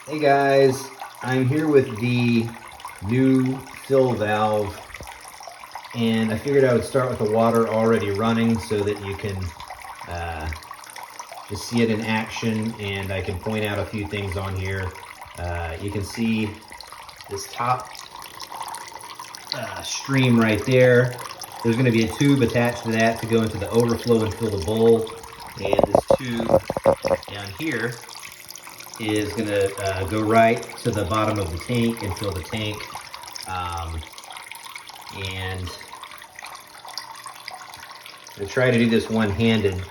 Hey guys, I'm here with the new fill valve, and I figured I would start with the water already running so that you can uh, just see it in action, and I can point out a few things on here. You can see this top stream right there. There's going to be a tube attached to that to go into the overflow and fill the bowl, and this tube down here is going to go right to the bottom of the tank and fill the tank. And I try to do this one-handed.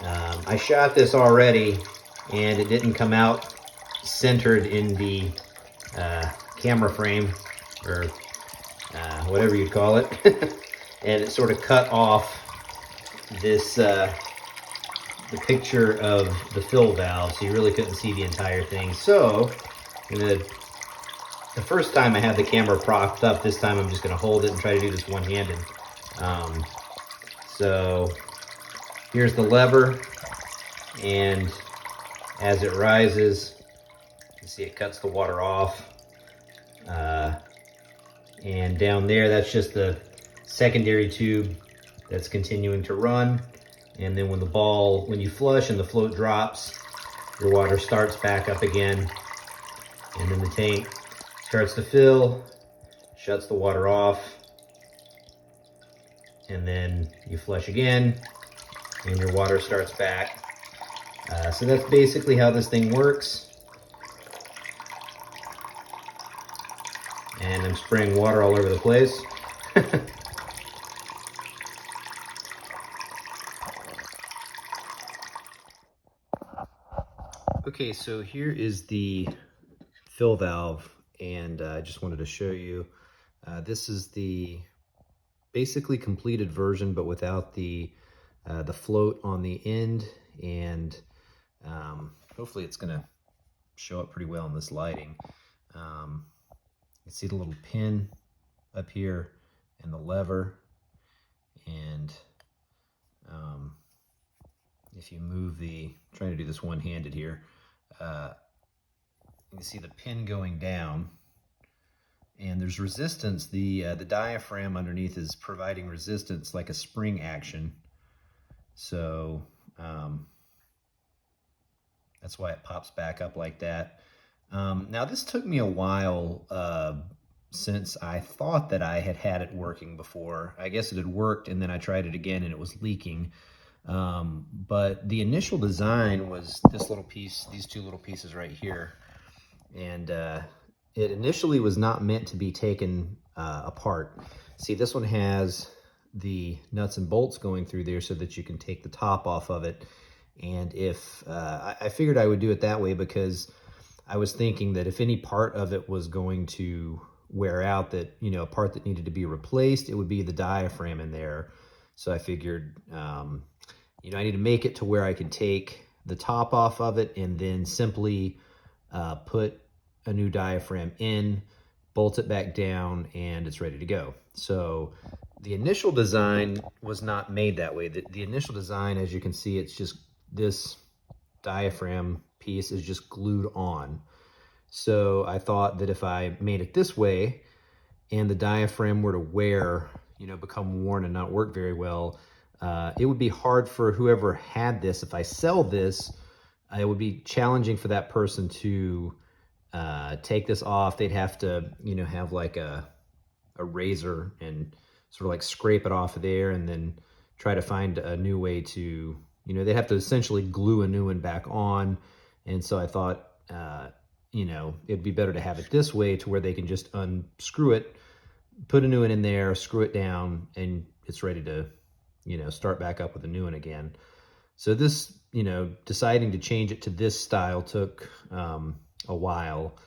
I shot this already and it didn't come out centered in the camera frame, or whatever you'd call it. And it sort of cut off this the picture of the fill valve, so you really couldn't see the entire thing. So the first time I had the camera propped up, this time I'm just going to hold it and try to do this one-handed. So here's the lever, and as it rises, you see it cuts the water off. And down there, that's just the secondary tube that's continuing to run. And then when you flush and the float drops, your water starts back up again. And then the tank starts to fill, shuts the water off, and then you flush again, and your water starts back. So that's basically how this thing works. And I'm spraying water all over the place. Okay, so here is the fill valve, and I just wanted to show you. This is the basically completed version, but without the float on the end, and hopefully it's going to show up pretty well in this lighting. You see the little pin up here and the lever, and if you move trying to do this one-handed here, you can see the pin going down, and there's resistance. The diaphragm underneath is providing resistance like a spring action. So that's why it pops back up like that. Now this took me a while since I thought that I had it working before. I guess it had worked, and then I tried it again and it was leaking. But the initial design was this little piece, these two little pieces right here. And it initially was not meant to be taken apart. See, this one has the nuts and bolts going through there so that you can take the top off of it. And if I figured I would do it that way because I was thinking that if any part of it was going to wear out, that, you know, a part that needed to be replaced, it would be the diaphragm in there. So I figured, you know, I need to make it to where I can take the top off of it and then simply put a new diaphragm in, bolt it back down, and it's ready to go. So the initial design was not made that way. The initial design, as you can see, it's just this diaphragm piece is just glued on. So I thought that if I made it this way and the diaphragm were to wear, you know, become worn and not work very well, it would be hard for whoever had this. If I sell this, it would be challenging for that person to take this off. They'd have to, you know, have like a razor and sort of like scrape it off of there and then try to find a new way to, you know, they'd have to essentially glue a new one back on. And so I thought, you know, it'd be better to have it this way to where they can just unscrew it, put a new one in there, screw it down, and it's ready to, you know, start back up with a new one again. So this, you know, deciding to change it to this style took a while.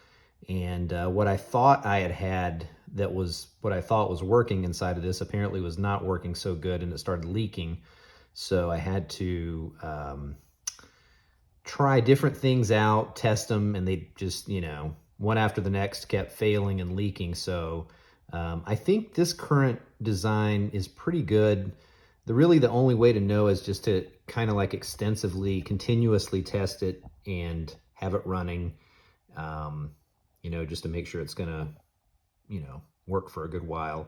And what I thought I had that was what I thought was working inside of this apparently was not working so good, and it started leaking. So I had to try different things out, test them, and they just, you know, one after the next kept failing and leaking. So I think this current design is pretty good. The only way to know is just to kind of like extensively, continuously test it and have it running you know, just to make sure it's gonna, you know, work for a good while.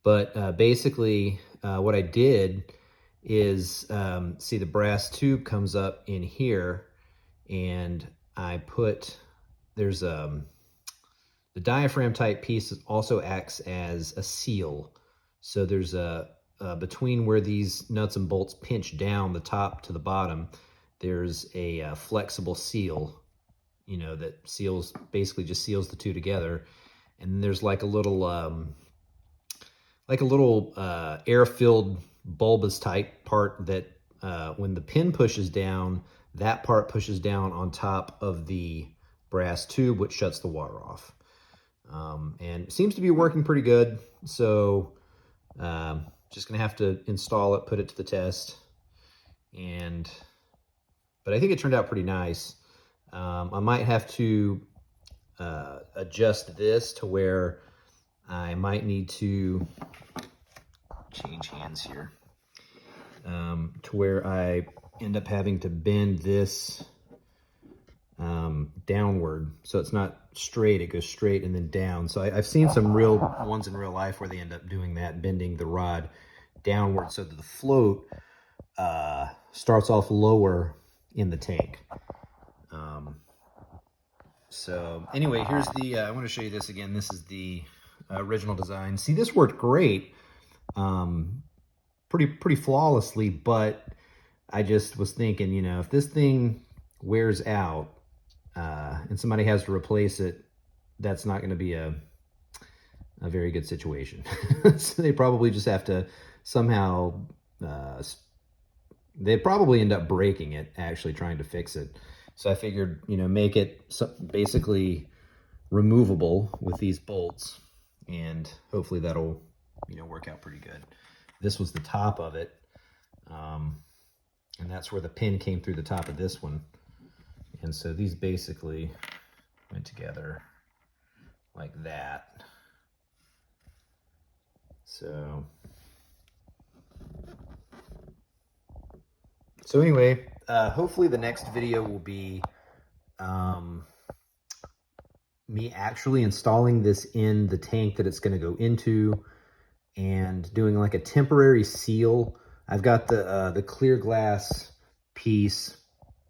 But basically, what I did is, see, the brass tube comes up in here, and I put, there's the diaphragm type piece also acts as a seal. So there's between where these nuts and bolts pinch down the top to the bottom, there's a flexible seal, you know, that seals, basically just seals the two together. And then there's like a little air-filled bulbous type part that when the pin pushes down, that part pushes down on top of the brass tube, which shuts the water off. And it seems to be working pretty good. So just gonna have to install it, put it to the test. But I think it turned out pretty nice. I might have to adjust this to where I might need to change hands here, to where I end up having to bend this downward, so it's not straight, it goes straight and then down. So I've seen some real ones in real life where they end up doing that, bending the rod downward so that the float starts off lower in the tank. So anyway, here's the, I want to show you this again. This is the original design. See, this worked great, pretty flawlessly, but I just was thinking, you know, if this thing wears out and somebody has to replace it, that's not going to be a very good situation. So they probably just have to somehow, they probably end up breaking it, actually trying to fix it. So I figured, you know, make it basically removable with these bolts, and hopefully that'll, you know, work out pretty good. This was the top of it, and that's where the pin came through the top of this one. And so these basically went together like that. So anyway, hopefully the next video will be me actually installing this in the tank that it's going to go into, and doing like a temporary seal. I've got the clear glass piece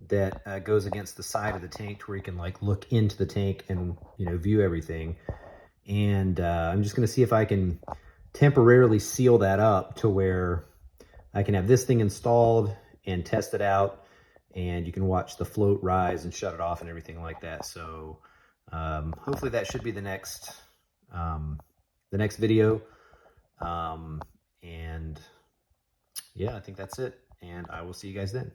that goes against the side of the tank to where you can like look into the tank and, you know, view everything. And I'm just going to see if I can temporarily seal that up to where I can have this thing installed and test it out, and you can watch the float rise and shut it off and everything like that. So hopefully that should be the next video. And yeah, I think that's it, and I will see you guys then.